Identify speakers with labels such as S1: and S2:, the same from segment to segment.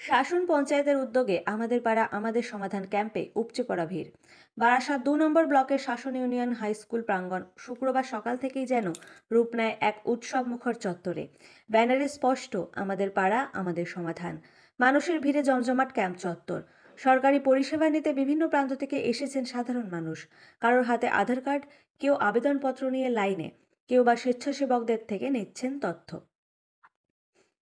S1: শাসন পঞ্চায়েতের উদ্যোগে আমাদের পাড়া আমাদের সমাধান ক্যাম্পে উপচে পড়া ভিড়। বারাসাত ২ নম্বর ব্লকের শাসন ইউনিয়ন হাই স্কুল প্রাঙ্গণ শুক্রবার সকাল থেকেই যেন রূপ নেয় এক উৎসব মুখর চত্বরে। ব্যানারে স্পষ্ট আমাদের পাড়া আমাদের সমাধান। মানুষের ভিড়ে জমজমাট ক্যাম্প চত্বর। সরকারি পরিষেবা নিতে বিভিন্ন প্রান্ত থেকে এসেছেন সাধারণ মানুষ। কারোর হাতে আধার কার্ড, কেউ আবেদনপত্র নিয়ে লাইনে, কেউ বা স্বেচ্ছাসেবকদের থেকে নিচ্ছেন তথ্য।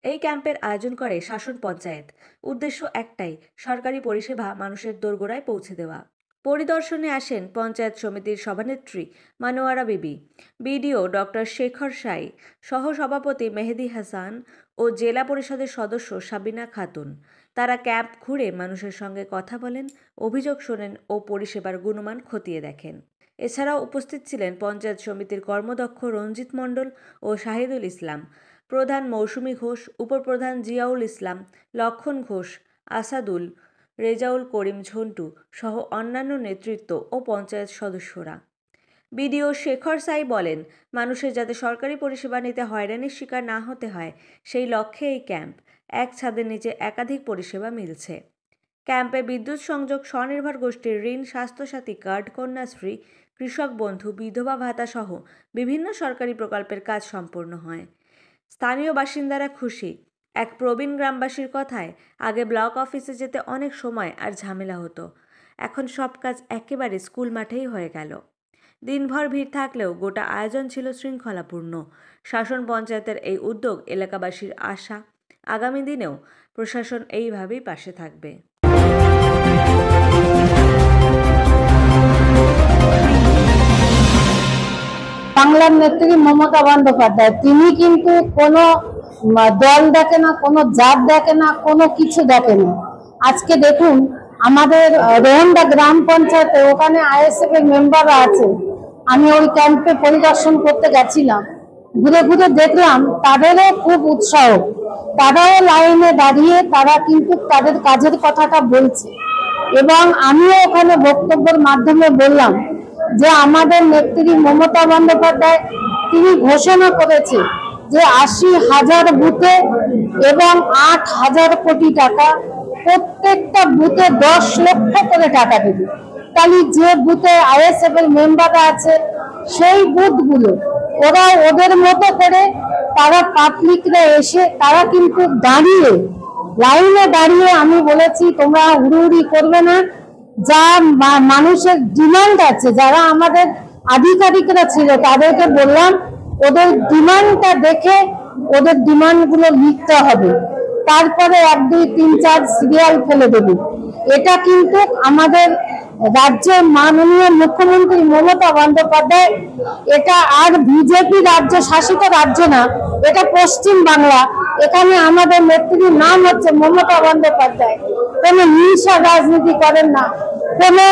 S1: এই ক্যাম্পের আয়োজন করে শাসন পঞ্চায়েত। উদ্দেশ্য একটাই, সরকারি পরিষেবা মানুষের দোরগোড়ায় পৌঁছে দেওয়া। পরিদর্শনে আসেন পঞ্চায়েত সমিতির সভানেত্রী মানোয়ারা বিবি, বিডিও ডক্টর শেখর সাই, সহসভাপতি মেহেদি হাসান ও জেলা পরিষদের সদস্য সাবিনা খাতুন। তারা ক্যাম্প ঘুরে মানুষের সঙ্গে কথা বলেন, অভিযোগ শোনেন ও পরিষেবার গুণমান খতিয়ে দেখেন। এছাড়াও উপস্থিত ছিলেন পঞ্চায়েত সমিতির কর্মদক্ষ রঞ্জিত মণ্ডল ও শাহিদুল ইসলাম, প্রধান মৌসুমী ঘোষ, উপপ্রধান জিয়াউল ইসলাম, লক্ষণ ঘোষ, আসাদুল, রেজাউল করিম ঝন্টু সহ অন্যান্য নেতৃত্ব ও পঞ্চায়েত সদস্যরা। বিডিও শেখর সাই বলেন, মানুষের যাতে সরকারি পরিষেবা নিতে হয়রানির শিকার না হতে হয় সেই লক্ষ্যে এই ক্যাম্প। এক ছাদের নিচে একাধিক পরিষেবা মিলছে। ক্যাম্পে বিদ্যুৎ সংযোগ, স্বনির্ভর গোষ্ঠীর ঋণ, স্বাস্থ্যসাথী কার্ড, কন্যাশ্রী, কৃষক বন্ধু, বিধবা ভাতা সহ বিভিন্ন সরকারি প্রকল্পের কাজ সম্পূর্ণ হয়। স্থানীয় বাসিন্দারা খুশি। এক প্রবীণ গ্রামবাসীর কথায়, আগে ব্লক অফিসে যেতে অনেক সময় আর ঝামেলা হতো, এখন সব কাজ একেবারে স্কুল মাঠেই হয়ে গেল। দিনভর ভিড় থাকলেও গোটা আয়োজন ছিল শৃঙ্খলাপূর্ণ। শাসন পঞ্চায়েতের এই উদ্যোগ এলাকাবাসীর আশা, আগামী দিনেও প্রশাসন এইভাবেই পাশে থাকবে।
S2: বাংলার নেত্রী মমতা বন্দ্যোপাধ্যায়, তিনি কিন্তু কোনো দল দেখে না, কোনো জাত দেখে না, কোনো কিছু দেখে না। আজকে দেখুন আমাদের রোহনদা গ্রাম পঞ্চায়েতে, ওখানে আইএসএফ এর মেম্বাররা আছে। আমি ওই ক্যাম্পে পরিদর্শন করতে গেছিলাম, ঘুরে ঘুরে দেখলাম তাদেরও খুব উৎসাহ। তারাও লাইনে দাঁড়িয়ে তারা কিন্তু তাদের কাজের কথাটা বলছে। এবং আমিও ওখানে বক্তব্যের মাধ্যমে বললাম যে আমাদের নেত্রী মমতা বন্দ্যোপাধ্যায় তিনি ঘোষণা করেছে যে ৮০,০০০ বুথে এবং ৮,০০০ কোটি টাকা, প্রত্যেকটা বুথে ১০ লক্ষ করে টাকা দেবে। তাহলে যে বুথে আইএসএফ এর মেম্বাররা আছে সেই বুথগুলো ওরা ওদের মতো করে তারা পাবলিকরা এসে তারা কিন্তু দাঁড়িয়ে লাইনে দাঁড়িয়ে, আমি বলেছি তোমরা হুড়ুহুড়ি করবে না, যা মানুষের ডিমান্ড আছে, যারা আমাদের আধিকারিকরা ছিল তাদেরকে বললাম ওদের ডিমান্ডটা দেখে ওদের ডিমান্ডগুলো লিখতে হবে, তারপরে ১, ২, ৩, ৪ সিরিয়াল ফেলে দেবে। এটা কিন্তু আমাদের রাজ্যের মাননীয় মুখ্যমন্ত্রী মমতা বন্দ্যোপাধ্যায়, এটা আর বিজেপি রাজ্য শাসিত রাজ্য না, এটা পশ্চিম বাংলা। এখানে আমাদের নেত্রীর নাম হচ্ছে মমতা বন্দ্যোপাধ্যায়। কোনো হিংসা রাজনীতি করেন না, কোনো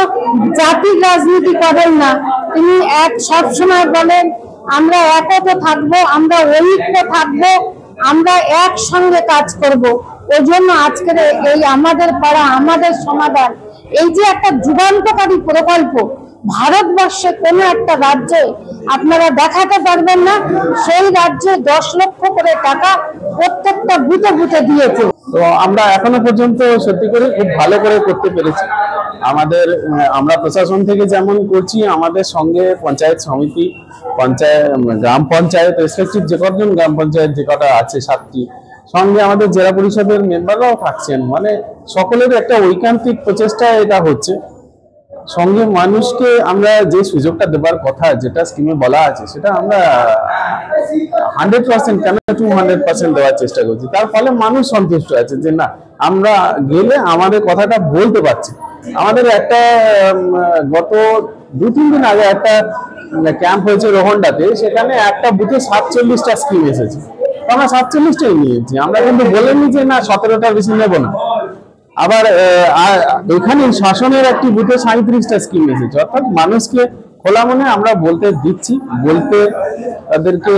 S2: জাতির রাজনীতি করেন না। তিনি সবসময় বলেন আমরা একত থাকবো, আমরা ঐক্য থাকবো, আমরা একসঙ্গে কাজ করব। ওই জন্য আজকের এই আমাদের পাড়া আমাদের সমাধান, এই যে একটা যুগান্তকারী প্রকল্প, ভারতবর্ষে কোনো একটা রাজ্যে আপনারা দেখাতে পারবেন না সেই রাজ্যে ১০ লক্ষ করে টাকা প্রত্যেকটা বুথে বুথে দিয়েছে।
S3: তো আমরা এখনো পর্যন্ত সত্যি করে খুব ভালো করে করতে পেরেছি। আমরা প্রশাসন থেকে যেমন করছি, আমাদের সঙ্গে পঞ্চায়েত সমিতি, গ্রাম পঞ্চায়েত রেসপেক্টিভ যে কজন গ্রাম পঞ্চায়েত যে কটা আছে ৭টি, সঙ্গে আমাদের জেলা পরিষদের মেম্বাররাও থাকছেন। মানে সকলের একটা ঐকান্তিক প্রচেষ্টা এটা হচ্ছে। সঙ্গে মানুষকে আমরা যে সুযোগটা দেবার কথা, যেটা স্কিমে বলা আছে, সেটা আমরা 100% কেন 200% দেওয়ার চেষ্টা করছি। তার ফলে মানুষ সন্তুষ্ট আছে যে না, আমরা গেলে আমাদের কথাটা বলতে পারছি। আমাদের একটা গত ২-৩ দিন আগে একটা ক্যাম্প হয়েছে রোহনডাতে, সেখানে একটা বুথে ৪৭টা স্কিম এসেছে। আমরা ৪৭টাই নিয়েছি, আমরা কিন্তু বলিনি যে না ১৭টার বেশি নেব না। আবার এখানে শাসনের একটি বুথে ৩৭টা স্কিম এসেছে। অর্থাৎ মানুষকে খোলা মনে আমরা বলতে দিচ্ছি, বলতে তাদেরকে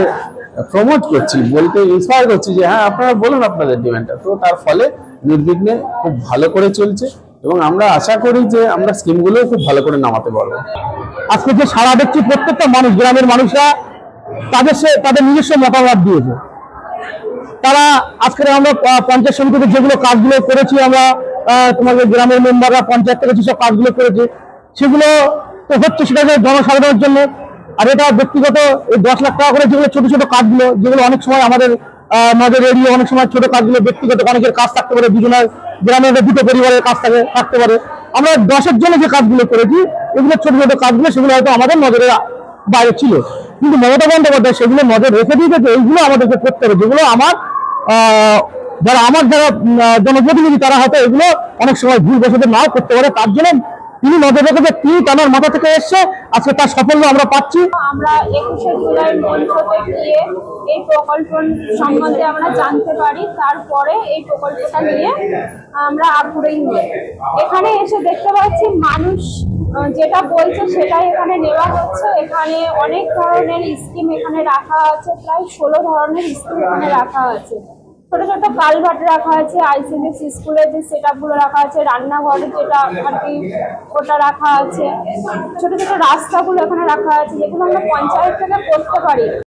S3: প্রমোট করছি, বলতে ইন্সপায়ার করছি যে হ্যাঁ আপনারা বলুন আপনাদের ডিমান্ডটা। তো তার ফলে নির্বিঘ্নে খুব ভালো করে চলছে এবং আমরা আশা করি যে আমরা স্কিমগুলো খুব ভালো করে নামাতে পারবো।
S4: আজকে যে সারা দেখছি প্রত্যেকটা মানুষ, গ্রামের মানুষরা তাদের নিজস্ব মতামত দিয়েছে। তারা আজকে আমরা পঞ্চায়েত সমিতিতে যেগুলো কাজগুলো করেছি আমরা, তোমাদের গ্রামের মেম্বাররা পঞ্চায়েত থেকে যেসব কাজগুলো করেছে সেগুলো তো হচ্ছে সেটা জনসাধারণের জন্য। আর এটা ব্যক্তিগত এই 10 লাখ টাকা করে যেগুলো ছোট ছোট কাজগুলো, যেগুলো অনেক সময় আমাদের নজরে এড়িয়ে অনেক সময় ছোট কাজগুলো ব্যক্তিগত অনেকের কাজ থাকতে পারে, দুজনের গ্রামের দুটো পরিবারের কাজ থাকতে পারে। আমরা 10-এর জন্য যে কাজগুলো করেছি এগুলো ছোট ছোট কাজগুলো, সেগুলো হয়তো আমাদের নজরে বাইরে ছিল, কিন্তু মমতা বন্দ্যোপাধ্যায় সেগুলো নজর রেখে দিয়েছে। এইগুলো আমাদেরকে করতে হবে, যেগুলো যারা জনপ্রতিনিধি তারা হয়তো এগুলো অনেক সময় ভুল বসতে নাও করতে পারে। তার জন্য তিনি নজর রেখেছে, তিনি তার মাথা থেকে এসছে, আজকে তার সাফল্য আমরা পাচ্ছি।
S5: আমরা 21শে জুলাই মঞ্চতে গিয়ে এই প্রকল্প সম্বন্ধে আমরা জানতে পারি, তারপরে এই প্রকল্পটা নিয়ে আমরা আগ্রহী হই। এখানে এসে দেখতে পাচ্ছি মানুষ যেটা বলছে সেটাই এখানে নেওয়া হচ্ছে। এখানে অনেক ধরনের স্কিম এখানে রাখা আছে, প্রায় 16 ধরনের স্কিম এখানে রাখা আছে। ছোট ছোট কালভার্ট রাখা আছে, আইসিডিএস স্কুলের যে সেট আপগুলো রাখা আছে, রান্নাঘরে যেটা আর কি ওটা রাখা আছে, ছোট ছোট রাস্তাগুলো এখানে রাখা আছে, যেগুলো আমরা পঞ্চায়েত থেকে করতে পারি।